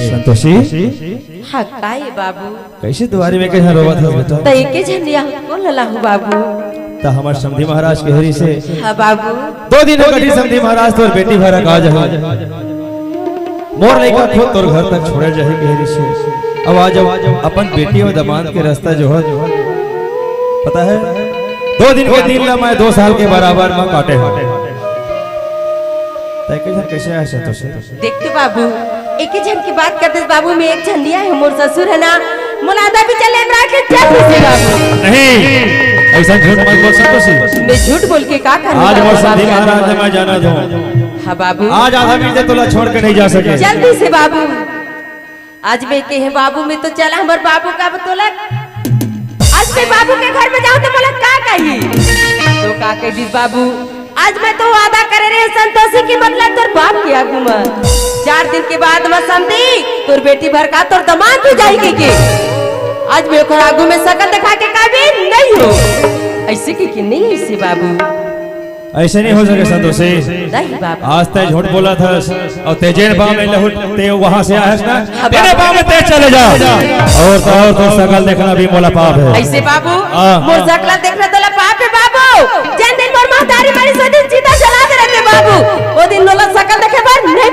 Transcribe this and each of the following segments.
संतोषी हाँ काई बाबू कैसे तुम्हारी में कहीं रोवा था बेटा तो एक झंडिया को ललाहू बाबू तो हमारे समधी महाराज के हरी से हाँ बाबू 2 दिन कटी समधी महाराज तोर बेटी भरा का जा मोर लेकर खुद तोर घर तक छोड़े जाए के हरी से अब आज अपन बेटी और दामाद के रास्ता जो है पता है 2 दिन के दिन ला मैं 2 साल के बराबर में काटे हैं कैसे आया संतोषी देख तो बाबू एक ही झन की बात करते बाबू में एक झंडिया है मोर ससुर है ना मुलादा भी चले के जल्दी से बाबू नहीं ऐसा झूठ मत बोल संतोषी मैं झूठ बोल के का करूं आज मोर समधी महाराज ने मैं जाना दो हाँ बाबू आज आधा मिनट तोला छोड़ के नहीं जा सके जल्दी से बाबू आज मैं कहे बाबू में तो चला हमारे बाबू का बतौला आज मैं बाबू के घर में जाऊं तो बोला का कही तो का कही बाबू आज मैं तो वादा करे रहे संतोषी की मतलब तोर बाप के आगू में 4 दिन के बाद मैं समझी तोर बेटी भर का तोर दामाद भी जाएगी के आज मैं ओकर आगू में शकल दिखा के काबिल नहीं हो ऐसे की नहीं ऐसे बाबू ऐसे नहीं हो सके संतोषी नहीं बाबू आज तय झूठ बोला था और तेजेर बाव में लहुट ते वहां से आया है ना तेरे बाव में तेज चले जा और तो सकल देखना भी मोला पाप है ऐसे बाबू मोर सकल देखना तोला पाप है बाबू जन दिन मोर महतारी मारी सो दिन सीधा चला दे रहे बाबू वो दिन मोला सकल देखे बार नहीं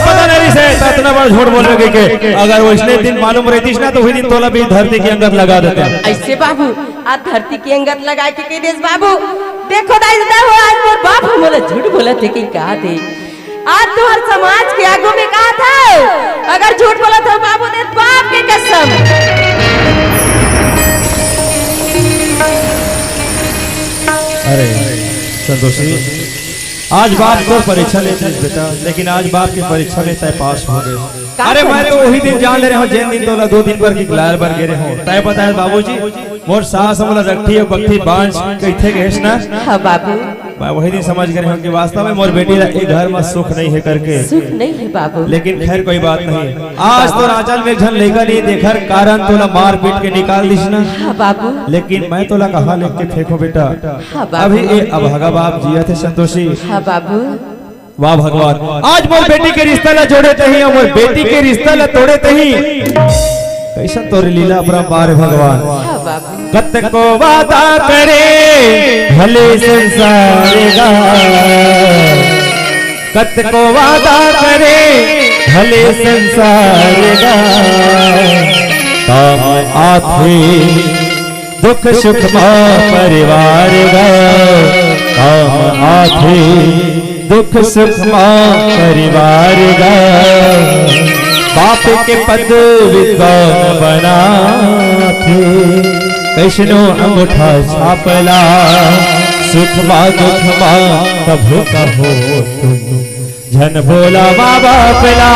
पता नहीं से इतना बड़ा झूठ बोल रहे के अगर वो इसने दिन मालूम रहतीस ना तो वही दिन तोला भी धरती की अंगत लगा देता ऐसे बाबू आज धरती की अंगत लगा के कह देस बाबू देखो दाई हो आज मोर बाप मोला झूठ बोला थे कि कहा थे आज तो हर समाज के आगू में कहा था अगर झूठ बोला था बाबू दे बाप के कसम अरे संतोषी आज बाप को परीक्षा लेते बेटा लेकिन आज बाप की परीक्षा में तय पास हो गए अरे मैं तो वही दिन जान ले रहा हूँ जिन दिन तो 2 दिन पर की लाल बन गए हो तय पता है बाबूजी मोर सास मोला रखी है बक्ती बांझ कैथे गए ना हाँ बाबू मैं वही दिन समझ गए हूँ कि वास्तव में मोर बेटी एक घर में सुख नहीं है करके सुख नहीं है बाबू लेकिन खैर कोई बात नहीं आज तो आंचल में झन लेकर नहीं देखर कारण तोला मार पीट के निकाल दिस ना हाँ बाबू लेकिन मैं तोला कहा लेके फेंको बेटा हाँ अभी ये अभागा बाप जिया थे संतोषी हाँ बाबू वाह भगवान आज मोर बेटी के रिश्ता ला जोड़े तही और मोर बेटी के रिश्ता ला तोड़े तही कैसा तोर लीला अपरंपार भगवान हाँ बाबू कत को वादा करे भले संसार गा कत को वादा करे भले संसार गा काम आथे दुख सुख परिवार गा काम आथे दुख सुख परिवार गा बाप के पद विद्वान बना थे कैसनो अंगूठा छापला सुख दुख कभू कहो तुम झन भोला माँ बापला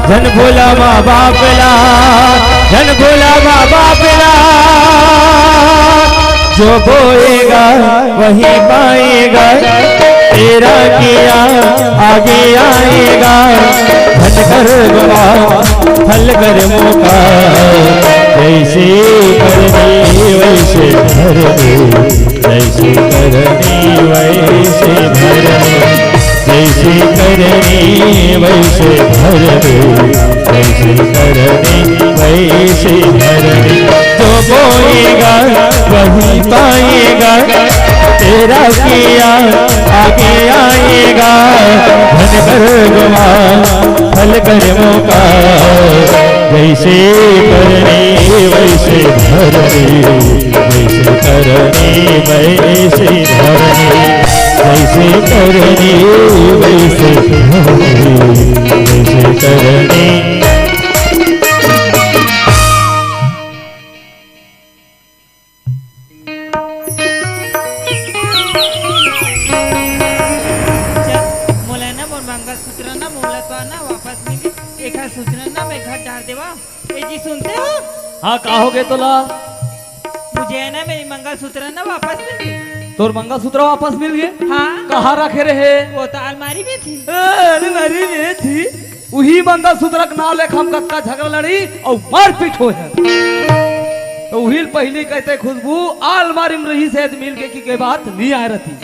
झन भोला माँ बापला झन भोला माँ बापला जो बोएगा वही पाएगा तेरा किया आगे आएगा धन कर गवा फल कर मौका जैसे करनी वैसे भरनी जैसे करनी वैसे भरनी जैसे करनी वैसे भरनी जैसे करनी वैसे भरनी जो बोएगा वही पाएगा तेरा किया आगे आएगा धन कर गवा फल कर मौका जैसे करनी वैसे भरनी वैसे करनी वैसे भरनी जैसे करनी वैसे भरनी वैसे करनी हाँ का हो गए तोला मुझे है ना मेरी मंगलसूत्र ना वापस मिल गई। तोर मंगलसूत्र वापस मिल गए हाँ कहाँ रखे रहे वो तो अलमारी में थी अलमारी में थी वही मंगलसूत्र का नाम लेकर हम कत्ता झगड़ा लड़ी और मारपीट हो है तो वही पहले कहते खुशबू अलमारी में रही से मिल के बात नहीं आ रही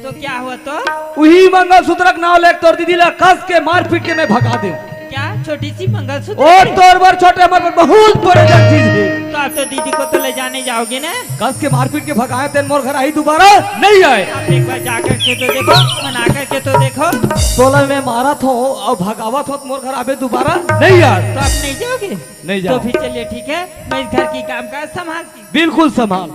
तो क्या हुआ तो वही मंगलसूत्र का नाम लेकर तोर दीदी ला कस के मारपीट के मैं भगा दे क्या छोटी सी मंगलसूत्र और तोर बर छोटे हमारे पर बहुत बड़े चीज है। तो आप तो दीदी को तो ले जाने जाओगे ना। कस के मारपीट के भगाए तेन मोर घर आई दोबारा नहीं आए। आप एक बार जाकर के तो देखो, मना कर के तो देखो। 16 में मारा थो और भगावत हो मोर घर आवे दोबारा नहीं यार। तो आप नहीं जाओगे? नहीं तो जाओ। फिर चलिए ठीक है, मैं इस घर की काम काज संभालती हूँ। बिल्कुल संभाल।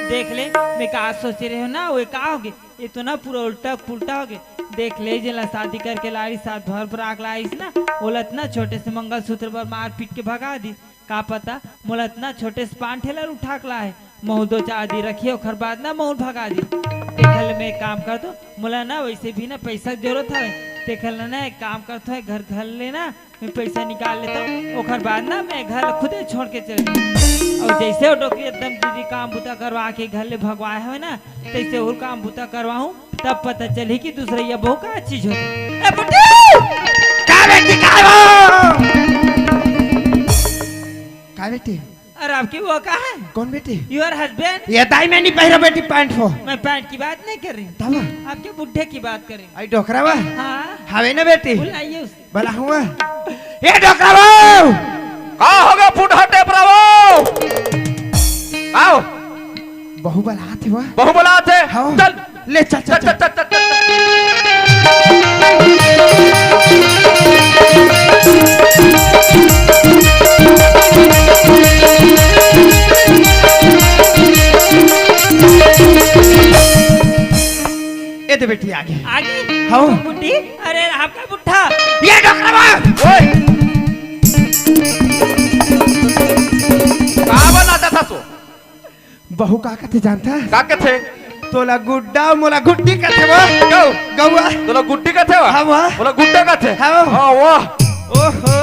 देख ले मैं कहा सोच रहे हो ना, वो कहा होगे ये तो ना पूरा उल्टा पुल्टा हो गए। देख ले जला शादी करके लाई साथ भर भराक लाइस ना, बोलत ना छोटे से मंगलसूत्र पर मार पीट के भगा दी। का पता मोलत ना छोटे से पान ठेलर उठा के लाए, महू 2-4 दिन रखिए ओखर बाद ना महू भगा दी। देखल में एक काम कर दो, मोला ना वैसे भी ना पैसा की जरूरत है। देखल ना एक काम करता है, घर घर लेना मैं पैसा निकाल लेता हूँ, ओखर बाद ना मैं घर खुदे छोड़ के चल। और जैसे वो डोकरी एकदम दीदी काम बुता करवा के घर ले भगवाए हो ना, तैसे और काम बुता करवाऊं तब पता चले कि दूसरा ये बहु का चीज होती। ए बुड्ढी! काय बेटी? अरे आपकी वो कहा है? कौन बेटी? Your husband. ये दाई में नहीं पहरा बेटी पैंट हो। मैं पैंट की बात नहीं कर रही, तब आपके बुढ़े की बात कर रही हूँ। आई डोकरा बा हाँ हवे ना बेटी बुलाइए उसे। भला हुआ ये डोकरा बा का होगा फुटहा टेपरावो? आओ बहु बला हाथ हुआ बहु बुलाते हाँ। चल ले चल चल चल चल चल चल ये दे बेटी आगे आगे हाँ। बुढ़ी। अरे आपका बुढ़ा ये डोकरा बा ओए का बनाता था तू? बहु का कहते जानता का कथे तोला गुड्डा मोला गुड्डी कहते वो गौ गौआ तोला गुड्डी कथे वा हाँ वाह बोला गुड्डा कथे हाँ। हां वाह ओहो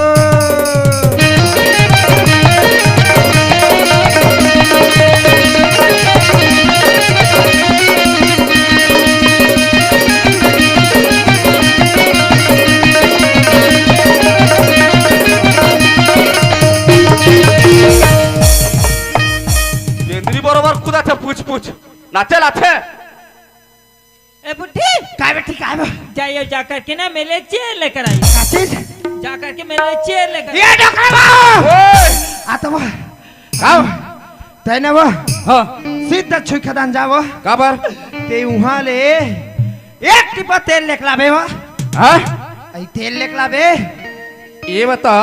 केंद्री बरोबर खुदा थे पूछ पूछ नाचे लाथे ए बुढ़ी काय बेटी काय बा जाइए जाकर के ना मेरे लिए चेयर लेकर आई। का चीज जाकर के मेरे लिए चेयर लेकर आई। ये डोकरा बा ओए आता बा आओ तैने बा हां सीधा छुई खदान जावो का बार ते उहाँ ले एक टिपा तेल लेकलाबे वा हां आई तेल लेकलाबे ये बता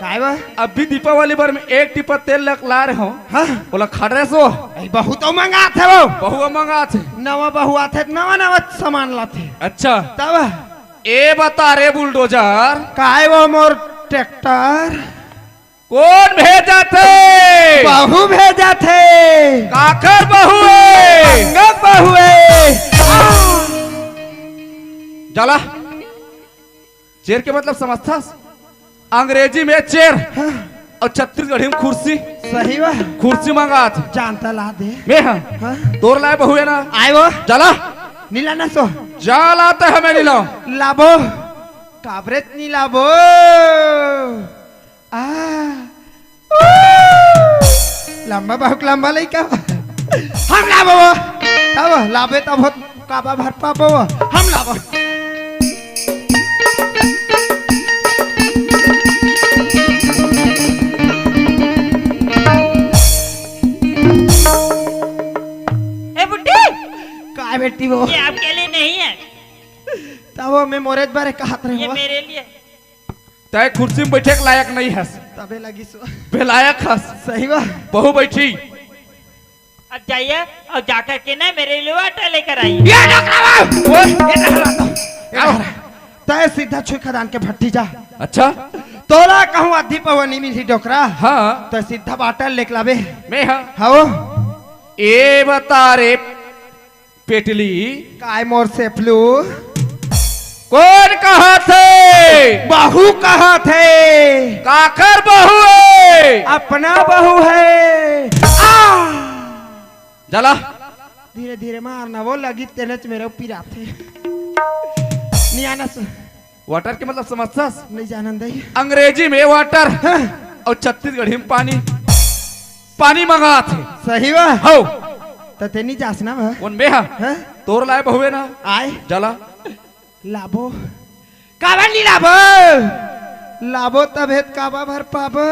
काय बा अभी दीपावली बार में एक टिपा तेल ला रहे हो हाँ बोला खड़े सो आई बहुत मंगा थे वो बहुआ मंगा थे नवा बहु आथे नवा नवा सामान लाथे अच्छा तब ए बता रे बुलडोजर काय वो मोर ट्रैक्टर कौन भेजा थे बहु भेजा थे काकर बहुए गप बहुए जला चेयर के मतलब समझता अंग्रेजी में चेयर और छत्तीसगढ़ी में कुर्सी सही बा कुर्सी मंगा थे जानता ला दे मैं हाँ हाँ तोर लाए बहुए ना आए वो जला नीला ना सो जा लाते हमें नहीं लाओ लाबो काबरेत नी लाबो आ लंबा बहुत लंबा लई का हम लाबो तब लाबे तब काबा भर पाबो हम लाबो ए बुढ़ी काय बेटी वो ये आपके लिए नहीं है, तब मैं मोरेज बारे कहत रहे ये हो मेरे लिए। तय कुर्सी में बैठे के लायक नहीं है तबे लगी सो बेलायक हस सही बा बहु बैठी अब जाइए और जाकर के ना मेरे लिए आटा लेकर आइए। ये डोकरा बा ओए ये डहरा तो तय सीधा छुई खदान के भट्टी जा अच्छा तोला कहूँ आधी पवनी मिली डोकरा हाँ तो सीधा बाटल लेकलाबे मैं हाँ हाओ ए बता रे पेटली काय मोर से फ्लू कौन कहा थे बहू कहा थे काकर बहु है अपना बहू है आ! जला धीरे धीरे मारना वो लगी तेरे मेरे पीरा थे नहीं आना सो वाटर के मतलब समझता नहीं जानन दई अंग्रेजी में वाटर हाँ, और छत्तीसगढ़ी में पानी पानी मंगा थे सही बा हो तो तेनी जासना बा उन में हाँ हाँ? तोर लाए बहुए ना आए जला लाबो कावन नी लाबो लाबो तभेद काबा भर पाबो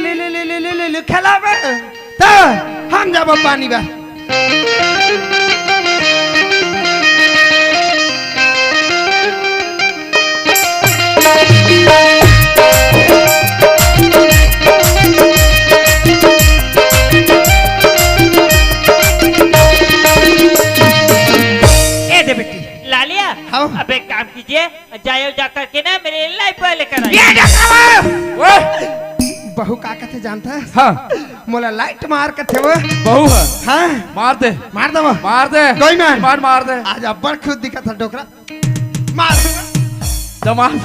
ले ले ले ले ले ले ले खेलाबे त हम जाबो पानी बा लालिया हाँ? अब एक काम कीजिए जायो जा करके ना मेरे लाइफ पर लेकर बहू का कथे जानता है हाँ मोला लाइट मार के थे वो बहू है हाँ मार दे मार दो मार दे कोई मैन मार दे आज अब्बर खुद दिखा था डोकरा मार जा मार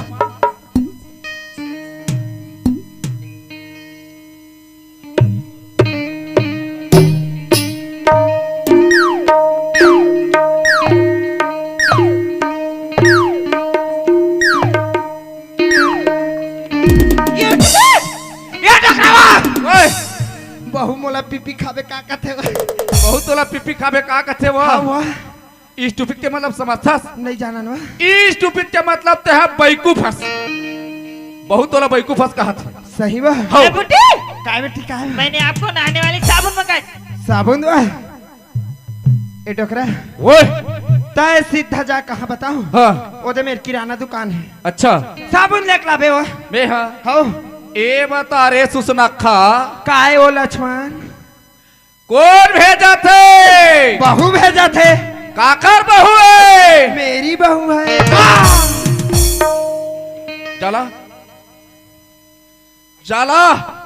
बहू मोला पीपी खाबे का कथे बहुत तोला पिपी खाबे का कथे वो हाँ वो स्टूपिड के मतलब समझथस नहीं जाना ना स्टूपिड के मतलब ते है बेवकूफस बहुत तोला बेवकूफस कहत है सही बा ए बुड्ढी काय बेटी काय मैंने आपको नहाने वाली साबुन मंगाई साबुन दो ए डोकरा ओए तय सीधा जा कहाँ बताऊं हाँ ओदे मेरी किराना दुकान है अच्छा साबुन लेके लाबे वो मैं हाँ हो ए बता रे सुसनखा काय ओ लक्ष्मण कौन भेजा थे बहू भेजा थे काकर बहू है मेरी बहू है जाला जाला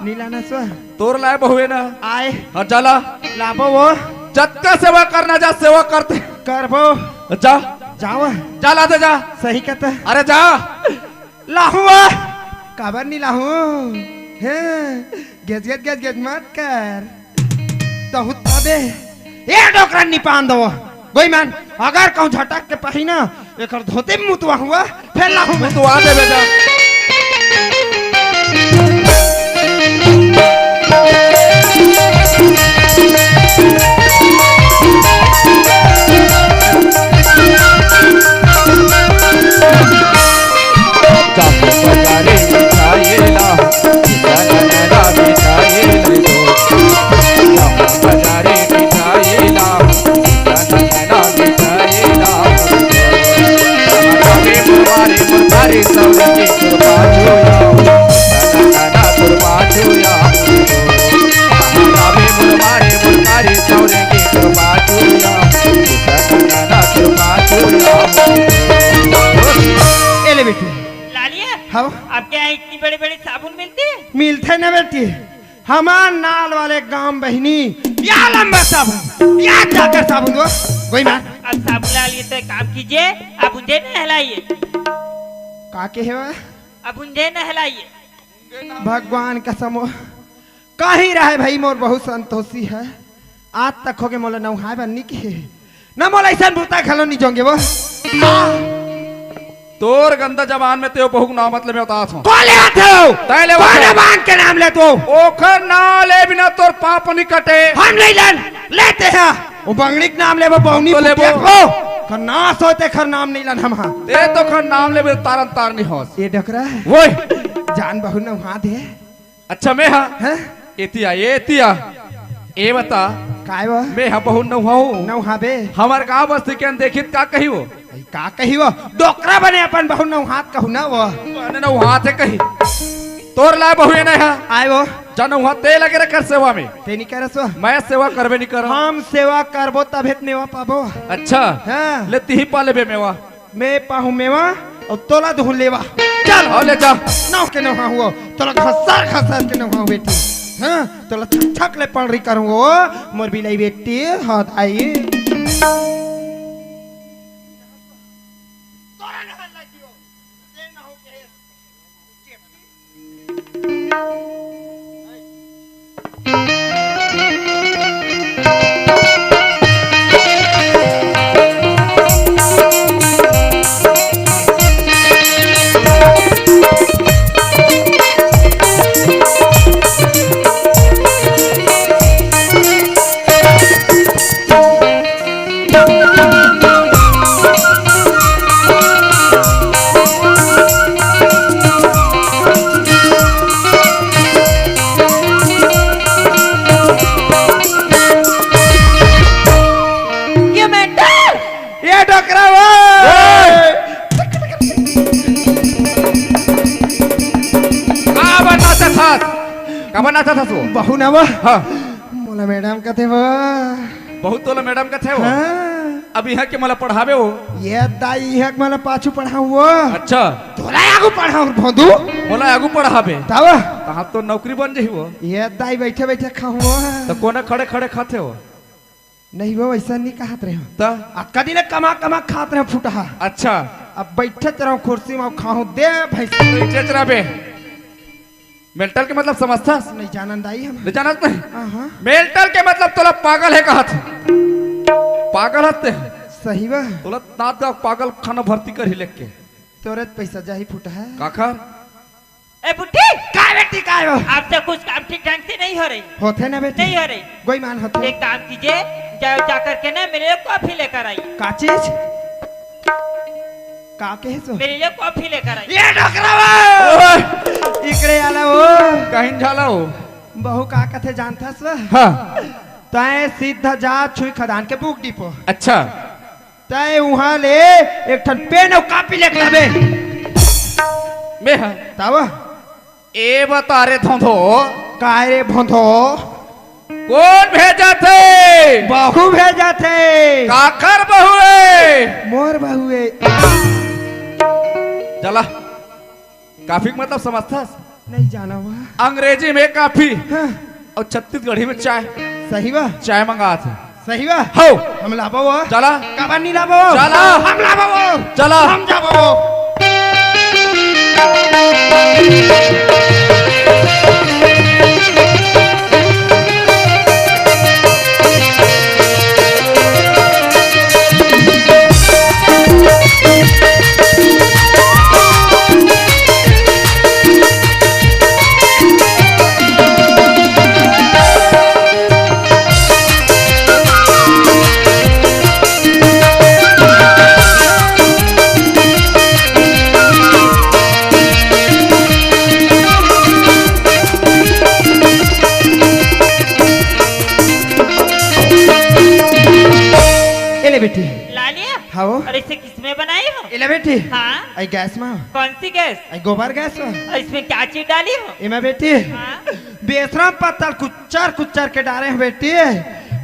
नीला नसवा तोर लाए बहू है ना आए हाँ जाला लाबो वो जत्का सेवा करना जा सेवा करते करबो जा जाओ जाला दे जा सही कहता अरे जा लाहू काबर नहीं लाहू गेज गेज गेज गेज मत कर तो तबे ए डोकरा निपान दो गोई मैन अगर कहूं झटक के पहिना एकर धोते मुतवा हुआ फिर लाहू मैं तू आ दे बेटा लालिया हाँ आपके यहाँ इतनी बड़ी बड़ी साबुन मिलती है मिलते न बेटी हमार नाल वाले गांव बहनी या लंबा साबुन या जाकर साबुन दो कोई मैन अब साबुन ला लिए तो एक काम कीजिए आप मुझे नहलाइए काके है वह? अब मुझे नहलाइए भगवान कसम कहीं रहे भाई मोर बहुत संतोषी है आज तक हो गए मोला नौहाय बननी के न मोला ऐसा बूता खलो नहीं जोंगे वो तोर गंदा जबान में तेरे बहु ना मतलब में उतास हूं कौन ले आते हो तैले कौन भगवान के नाम ले तो ओखर ना ले बिना तोर पाप नहीं कटे हम नहीं लेते हैं वो बंगड़ी के नाम ले वो बहुनी तो ले पुतिया वो। को खर ना सोते खर नाम नहीं लन हम हाँ ते तो खर नाम ले बिना तारन तार नहीं होस ये डकरा वोय जान बहु न वहां दे अच्छा मैं हाँ हैं एतिया ए बता काय वो मैं हाँ बहु न हूँ न वहां बे हमार गाँव बस्ती के देखित का कही वो का कही वो डोकरा बने अपन बहु न हाथ कहू ना वो मैंने ना वहाँ थे कही तोर लाए बहु नहीं है आए वो जन वहाँ ते लगे रखर सेवा में ते नहीं करे सो मैं सेवा करबे नहीं करो हम सेवा करबो तबे मेवा पाबो अच्छा हाँ ले ती पाले बे मेवा मैं पाहू मेवा और तोला दुहु लेवा चल आओ ले जा नाव के नहा हुआ तोला खसर के नहा बेटी हाँ तोला छक ले पड़ रही करूँ वो मोर बिलाई बेटी हाथ आई ये डोकरा वो का बनाता था तू बहू ना वो हाँ मोला मैडम कहते वो बहुत तोला मैडम का थे वो हाँ। अब यहाँ के मला पढ़ावे हो ये दाई है मला पाछू पढ़ाऊ वो अच्छा तोला आगू पढ़ाऊ भोंदू बोला आगू पढ़ावे तब कहा तो नौकरी बन जाही वो ये दाई बैठे बैठे खाऊ वो तो कोने खड़े खड़े खाते हो नहीं वो वैसा नहीं कहत रहे हो ता अक्का दिन कमा कमा खात रहे फुटहा अच्छा अब बैठे रहो कुर्सी में खाऊं दे भैंस चेचरा बे मेंटल के मतलब समझता नहीं जानन दाई हम नहीं जानत नहीं हाँ मेंटल के मतलब तोला पागल है कहा थे पागल हते सही बा तोला नाथ का पागल खाना भर्ती कर ही लेके के तोरत पैसा जाही फुटहा काखर ए बुट्टी काय बेटी काय हो आपसे कुछ काम ठीक ढंग से नहीं हो रही होते ना बेटी नहीं हो रही कोई मान होते एक काम कीजिए जाओ जाकर के ना मेरे लिए कॉफी लेकर आई का चीज का के सो मेरे लिए कॉफी लेकर आई ये डोकरा वो इकडे आला वो कहीं झाला हो बहु का कथे जानता स्व हाँ तय सीधा जा छुई खदान के बुक डिपो अच्छा तय वहां ले एक ठन पेन और कॉपी लेके लाबे मैं हाँ तब ए बता रे धोधो काय रे भोंधो कौन भेजा थे बहु भेजा थे काकर बहुए मोर बहुए चला काफी का मतलब समझता नहीं जाना हुआ अंग्रेजी में काफी हाँ, और छत्तीसगढ़ी में चाय सही बा चाय मंगा थे सही बा हो हम लाबो वो चला कबान नहीं लाबो चला। हम लाबो वो चला हम जाबो एले बेटी ला लिया हाओ और इसे किसमें बनाई हो एले बेटी हाँ आई गैस में कौन सी गैस आई गोबर गैस में और इसमें क्या चीज डाली हो एमे बेटी हाँ बेसरम पत्तल कुच्चर कुच्चर के डाले हैं बेटी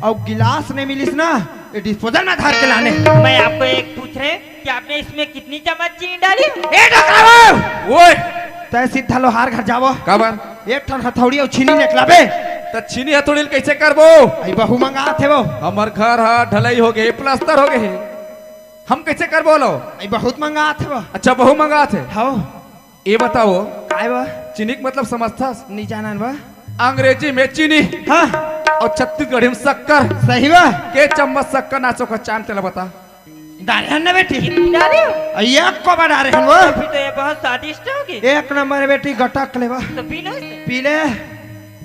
और गिलास नहीं मिलिस ना ये डिस्पोजल में धार के लाने मैं आपको एक पूछ रहे कि आपने इसमें कितनी चम्मच चीनी डाली हो ए डकरावो ओए तय सीधा लोहार घर जावो काबर एक ठन हथौड़ी और छीनी निकलाबे तो छीनी हथौड़ी कैसे करबो आई बहु मंगा थे वो हमार घर हा ढलाई हो गए प्लास्टर हो गए हम कैसे कर बोलो आई बहुत मंगा थे वो अच्छा बहु मंगा थे हाओ ये बताओ काय वो चीनी का मतलब समझता नहीं जानन वो अंग्रेजी में चीनी हाँ और छत्तीसगढ़ी में शक्कर सही बा के चम्मच शक्कर नाचो का चाम तेला बता डाले हैं ना बेटी कितनी डाली हो आई एक को बड़ा रहे हैं वो फिर तो ये बहुत स्वादिष्ट होगी एक नंबर है बेटी गटक ले बा तो पी लो इसे पी ले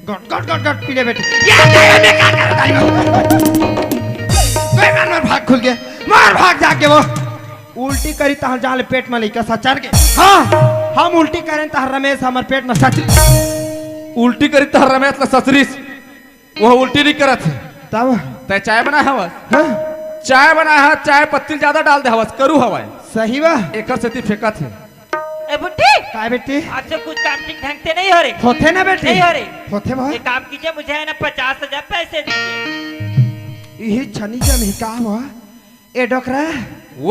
गट गट गट गट पी ले बेटी ये काय में क्या कर रहा है कोई मार भाग खुल गया मार भाग जाके वो उल्टी करी तह जाल पेट में लेकर सचर के हाँ हम उल्टी करें तह रमेश हमारे पेट में सच उल्टी करी तो रमेश ला ससरीस वो उल्टी नहीं करत है तब तय चाय बना हवस हाँ चाय बना है चाय पत्ती ज्यादा डाल दे हवस करू हवा सही बा एक सेती फेंका थे ए बुट्टी काय बेटी आपसे कुछ काम ठीक ढंग से नहीं हो रही होते ना बेटी नहीं हो रही होते बा एक काम कीजिए मुझे है ना 50,000 पैसे दीजिए यही छनी जम ही का हुआ ए डोकरा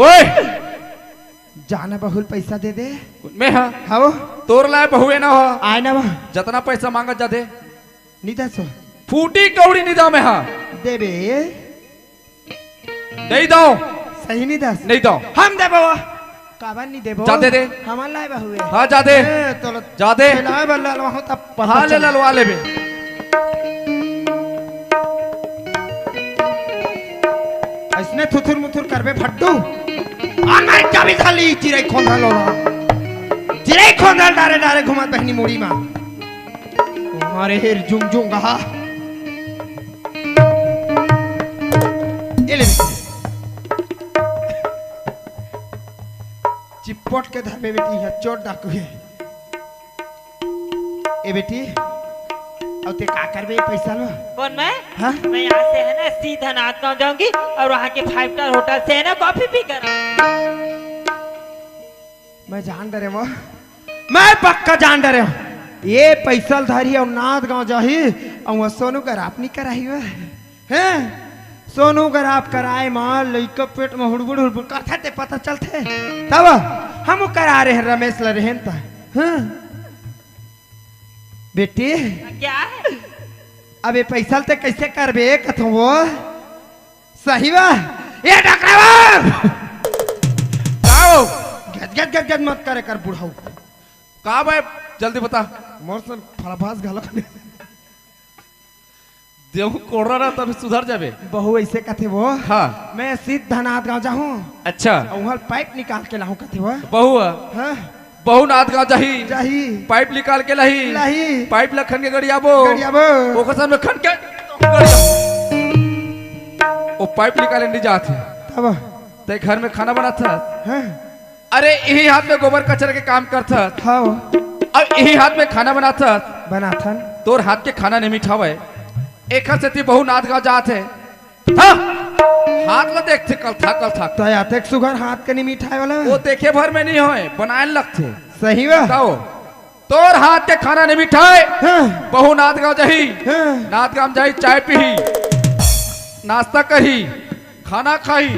ओए जाना बहुल पैसा दे दे मैं हाँ हाओ तोर लाए बहुए ना हो आए ना वहाँ जितना पैसा मांगा जा दे नहीं दसो फूटी कौड़ी निदा में हाँ देबे नहीं दो सही नहीं दस नहीं दो हम देबो काबन नहीं देबो जा दे दे। हमार लाए बहुए हाँ जा दे तो जा दे लाए बल्ला वहाँ तब हाँ ले ललवा ले बे इसने थुथुर मुथुर करबे फट्टू आन मार चाबी खाली चिरै खोंधा लोला चिरै खोंधा डारे डारे घुमत बहनी मुड़ी मा हमारे हेर जुंग जुंग गहा एले चिपट के धरबे बेटी है चोट डाकू है ए बेटी और ते का करबे पैसा लो? कौन मैं? हाँ? मैं यहाँ से है ना सीधा नाथगांव जाऊंगी और वहाँ के 5 स्टार होटल से है ना कॉफी पी कर मैं जान डरे वो, मैं पक्का जान डरे हूँ। ये पैसा धारी और नाथ गाँव जाही और सोनू कर आप नहीं कराई हुआ हैं? सोनू कर आप कराए माल लइका पेट में हुड़बुड़ हुड़बुड़ करते ते पता चलते तब हम करा रहे हैं रमेश ल रहें ता हाँ? बेटी क्या है? अब ये पैसा ते कैसे करबे कथो वो सही बा ये डकरावा आओ गद गद गद गद मत करे कर बुढ़ाऊ कहाँ भाई जल्दी बता। मोर से फलाफास गालो देहू कोड़ रहा तभी सुधर जाबे। बहु ऐसे कथे वो हाँ मैं सीधा नाथ गाँव जाऊँ अच्छा वहाँ पाइप निकाल के लाऊं कथे वो बहू हाँ बहू नाथ गाँव जाही जाही पाइप निकाल के लाही लाही पाइप लखन के गड़ियाबो गड़ियाबो ओकर साथ में खन के ओ पाइप निकाले नहीं जाते तब ते घर में खाना बनाता हाँ अरे यही हाथ में गोबर कचरे के काम करता हाँ और यही हाथ में खाना बनाता बना थन तोर हाथ के खाना नहीं मिठावे एक हाथ से ती बहु नाथ गाँव जाते हाँ हाथ में देखते कल था तो आते सुगर हाथ के नहीं मिठाई वाला वो देखे भर में नहीं होए बनाए लगते सही बा बताओ तोर हाथ के खाना नहीं मिठाए हाँ बहु नाथ गाँव जाही हाँ नाथ गाँव जाही चाय पीही नाश्ता करी खाना खाई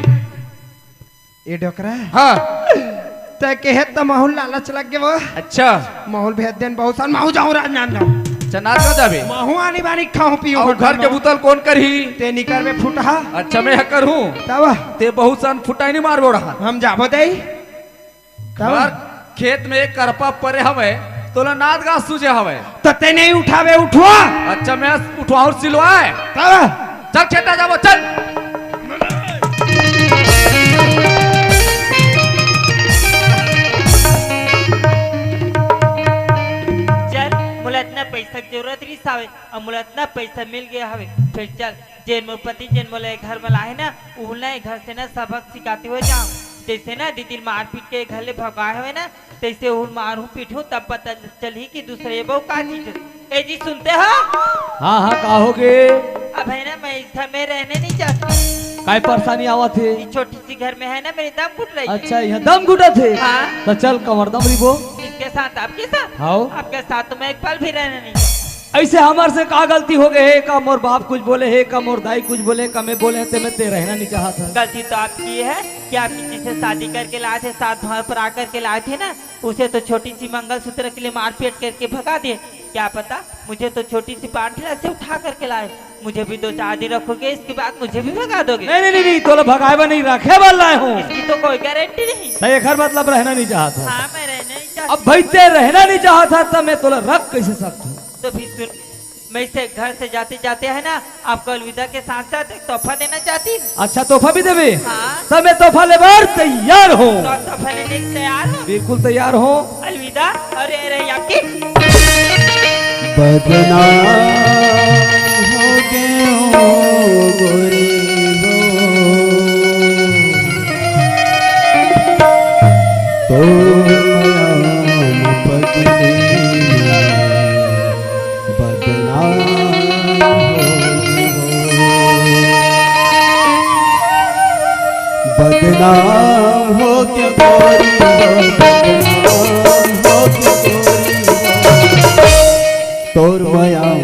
ये डोकरा हाँ ते के त माहौल लालच लग गए वो अच्छा माहौल भेज देन बहुत साल माहू जाऊं राज नाम जाऊं अच्छा नाथ गाँव जाबे माहू आनी बानी खाऊं पीऊं और घर के बुतल कौन करही ते निकर में फुटहा अच्छा मैं करूँ तब ते बहुत सन फुटाई नहीं मारबो रहा हम जाबो दई घर खेत में एक करपा परे हवे तोला नाथ गाँव सूझे हवे तो ते नहीं उठावे उठवा अच्छा मैं उठवाऊं सिलवाए तब चल खेता जाबो चल चल मुला इतना पैसा की जरूरत नहीं सावे और मुला इतना पैसा मिल गया हवे फिर चल जेन मोर पति जेन मोला घर में लाए ना उहला घर से ना सबक सिखाते हुए जाऊं जैसे ना दीदी मारपीट के घर ले भगाए हुए ना तैसे उन मारू पीटू तब पता चली कि दूसरे बहू का चीज ए जी सुनते हो हाँ हाँ का होगे अब है ना मैं इस घर में रहने नहीं चाहती काय परेशानी आवत है? इस छोटी सी घर में है ना मेरी दम घुट रही है। अच्छा यहाँ दम घुटा थे हाँ। तो चल कमर दम रिबो इसके साथ आपके साथ हाओ आपके साथ तो मैं एक पल भी रहना नहीं चाहती। ऐसे हमार से का गलती हो गए है का मोर बाप कुछ बोले है का मोर दाई कुछ बोले का मैं बोले ते मैं ते रहना नहीं चाहता था। गलती तो आपकी है कि आप किसी से शादी करके लाए थे साथ भर पर आकर के लाए थे ना उसे तो छोटी सी मंगलसूत्र के लिए मारपीट करके भगा दिए क्या पता मुझे तो छोटी सी पांठिला से उठा करके लाए मुझे भी 2-4 दिन रखोगे इसके बाद मुझे भी भगा दोगे नहीं तो भगाए नहीं रखे बोल रहे हूँ इसकी तो कोई गारंटी नहीं। एक मतलब रहना नहीं चाहता हाँ मैं रहना नहीं चाहती। अब भाई ते रहना नहीं चाहता तब मैं तोला रख कैसे सकता हूँ तो फिर सुन मैं इसे घर से जाते जाते है ना आपको अलविदा के साथ साथ एक तोहफा देना चाहती हूँ। अच्छा तोहफा भी देवे हाँ। तब मैं तोहफा लेबर तैयार हूँ तो तोहफा लेने के तैयार हो बिल्कुल तैयार हूँ अलविदा अरे रही आपकी बदनाम हो गए हो गोरी तो मयाम पगले बदनाम हो के गोरी बदनाम हो के गोरी तोर मयाम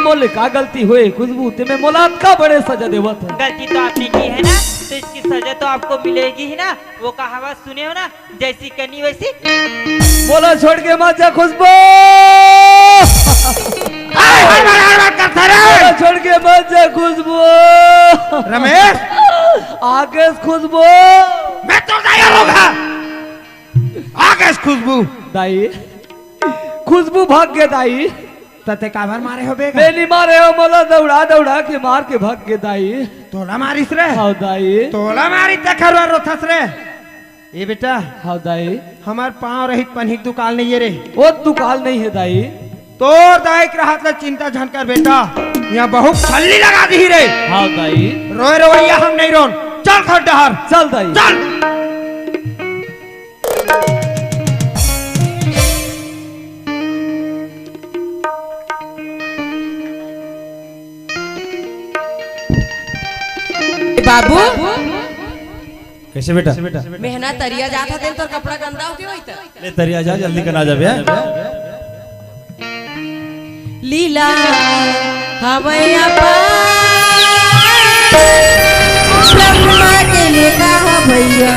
मोले का गलती हुए खुशबू ते में मोलात का बड़े सजा देवत है। गलती तो आपने की है ना, तो इसकी सजा तो आपको मिलेगी ही ना। वो कहावत सुने हो ना, जैसी करनी वैसी। बोला छोड़ के मत जा खुशबू, बोला छोड़ के मत जा खुशबू। रमेश आगे खुशबू, मैं तो तैयार होगा। आगे खुशबू दाई खुशबू भाग गए दाई। तते काबर मारे हो बेगा? नहीं मारे हो, मोला दौड़ा दौड़ा के मार के भाग गए दाई। तोला मारिस रे? हाँ दाई। तोला मारी देखरवा रोथस रे। ये बेटा हाँ दाई। हमार पांव रहित पन्हिक दुकाल नहीं है रे। वो दुकाल नहीं है दाई। तो दाई के हाथ में चिंता झनकर बेटा यहाँ बहुत छल्ली लगा दी रे। हाँ दाई। रोए रोइया हम नहीं रोन। चल घर डहर चल दाई चल। बाबू कैसे बेटा? मेहनत तरिया जाता दिन तो कपड़ा गंदा होती होई त ले तरिया जा जल्दी करना जाबे। लीला हवैया ब्रह्मा के लेखा भैया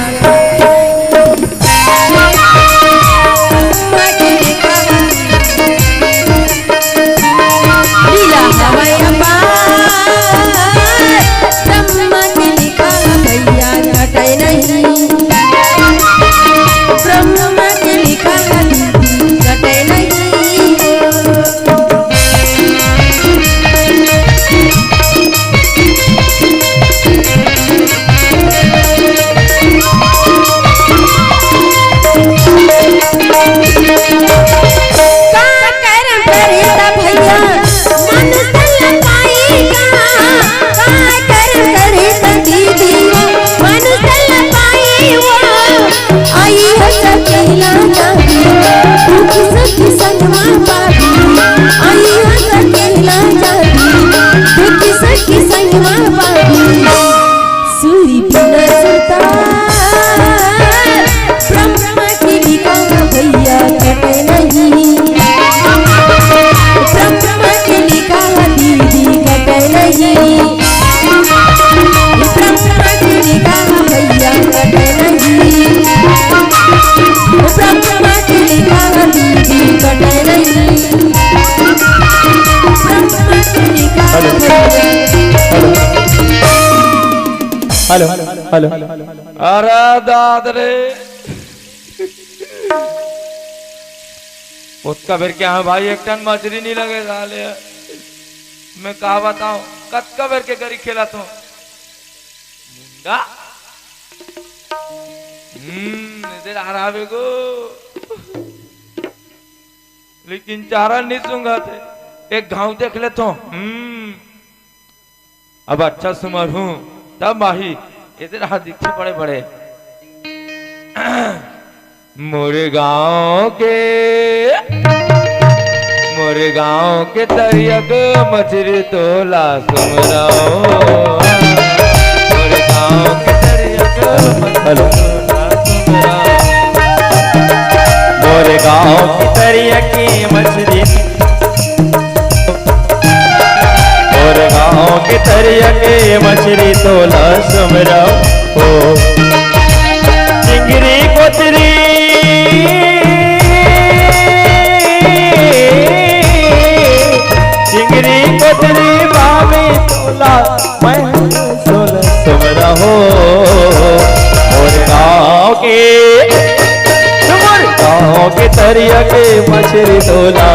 लीला हवैया ब्रह्मा के लेखा भैया घटे नहीं, ब्रह्मा के लेखा घटे नहीं। सूरी बिना सुता ब्रह्मा की लिखा भैया कटे नहीं, ब्रह्मा की लिखा दीदी कटे नहीं, ब्रह्मा की लिखा भैया कटे नहीं, ब्रह्मा की लिखा दीदी कटे नहीं, ब्रह्मा की लिखा हेलो हेलो। अरे दादरे उसका फिर क्या है भाई, एक टन मछली नहीं लगे साले। मैं कहा बताऊं कत का बेर के गरी खेला तो मुंडा इधर आ रहा बेगो, लेकिन चारा नहीं सूंगा थे। एक घाव देख ले तो अब अच्छा सुमर हूं तब माही इधर हाथ दिखे बड़े बड़े। मोरे गांव के तरियक मछली तोला सुमराओ, मोरे गांव के तरियक मछली तोला सुमराओ, मोरे गांव की तरिया की मछली, मोरे गांव की तरिया की मछली तोला सुमराओ। ओ चिंगरी कोतरी चिंगरी कोतरी बाबी तोला मैं सोला सुमराओ। मोरे गांव के तरिया के मछली तोला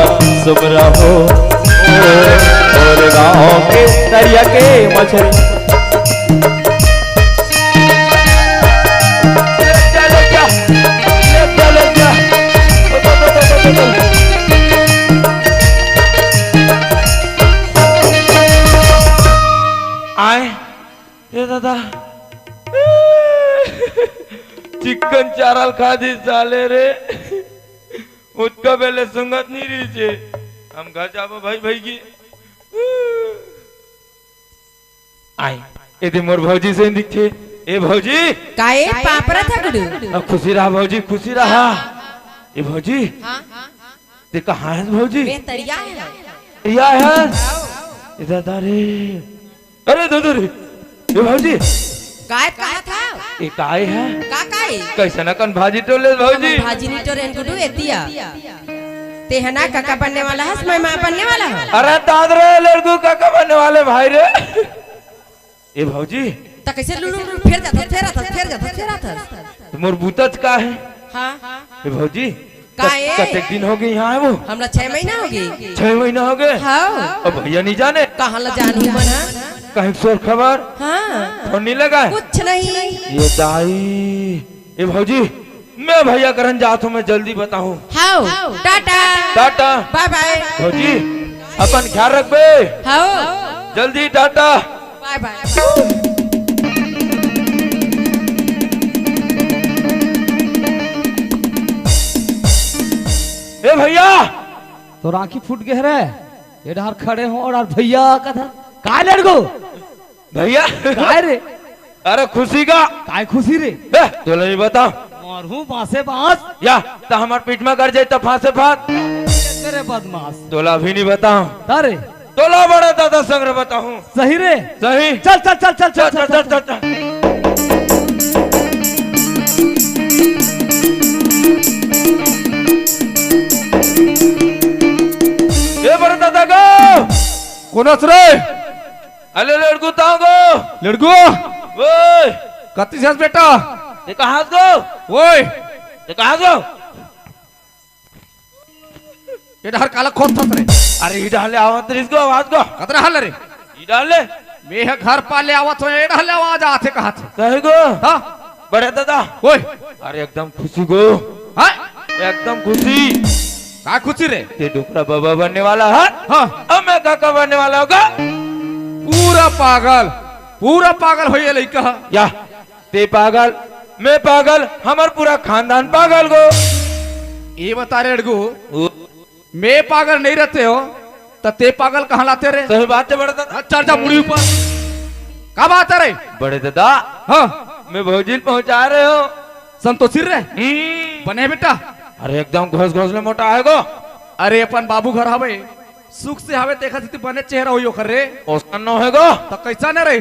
सुमराओ, और गाँव के तरिया के मछली। आए ये दादा चिकन चारल खादी साले रे, उसका पहले संगत नहीं रही छे। हम घर जाबो भाई भाई की आई यदि मोर भौजी से दिखे। ए भौजी काए पापरा था गुडू। अब खुशी रहा भौजी, खुशी रहा। ए भौजी हां ते कहां है भौजी? मैं तरिया है। या है दादा रे, अरे दादा रे, ये भाजी काय कहा था ये काय है? का काय कैसे ना कन भाजी टोले भाजी? भाजी नी तो रेन गुडू एतिया ते है ना काका बनने वाला है, मैं माँ बनने वाला है। अरे दादरे लड़कू काका बनने वाले भाई रे। ये भाजी तो कैसे लुलु फिर जाता मोर बूतच का है? हाँ ये भाजी का है? कतेक दिन हो गए यहाँ है वो? हमरा 6 महीना हो गई। 6 महीना हो गए। हाँ अब भैया नहीं जाने कहाँ ला जानी मना। कहीं शोर खबर हाँ फोन नहीं लगा है? कुछ नहीं। ये दाई ये भाजी मैं भैया करन जात हूँ, मैं जल्दी बताऊँ। हाउ टाटा टाटा बाय बाय भाजी अपन ख्याल रख बे। हाउ जल्दी टाटा बाय बाय। ए भैया तो राखी फूट गए रे, ये डर खड़े हो और भैया का था काय लड़को भैया काय रे, अरे खुशी का काय खुशी रे, तो नहीं बता मारू बासे बास या तो हमार पीठ में कर जाए तो फांसे फात तेरे बदमाश तोला भी नहीं बताऊं। तारे तोला बड़ा दादा संग्रह बताऊं। सही रे, सही चल चल चल चल चल चल चल चल ये बड़ा दादा गो कोनस रे अरे लड़कू ताओ गो लड़को ओए कत्ती से बेटा ये कहाँ गो ओए ये कहाँ गो? ये डर काला खोद थस रे अरे ये डाले आवाज इसको आवाज को कतरा हल रे ये डाले मैं है घर पाले आवत हो ये डर आवाज आथे कहा थे सही गो हां बड़े दादा ओए अरे एकदम खुशी गो हां एकदम खुशी का खुशी रे ये डुकरा बाबा बनने वाला है। हां अब मैं काका बनने वाला होगा। पूरा पागल होइए लइका या ते पागल मैं पागल हमार पूरा खानदान पागल गो। ये बता रे अड़गू मैं पागल नहीं रहते हो तो ते पागल कहाँ लाते रे? सही बात है बड़े दादा। चढ़ जा मुड़ी ऊपर का बात है रे? बड़े दादा हाँ मैं भौजी पहुंचा रहे हो संतोषी रे बने बेटा अरे एकदम घोस घोसले मोटा है गो। अरे अपन बाबू घर हवे सुख से हवे देखा थी बने चेहरा होइयो कर रे ओसन नो है गो तो कैसा न रे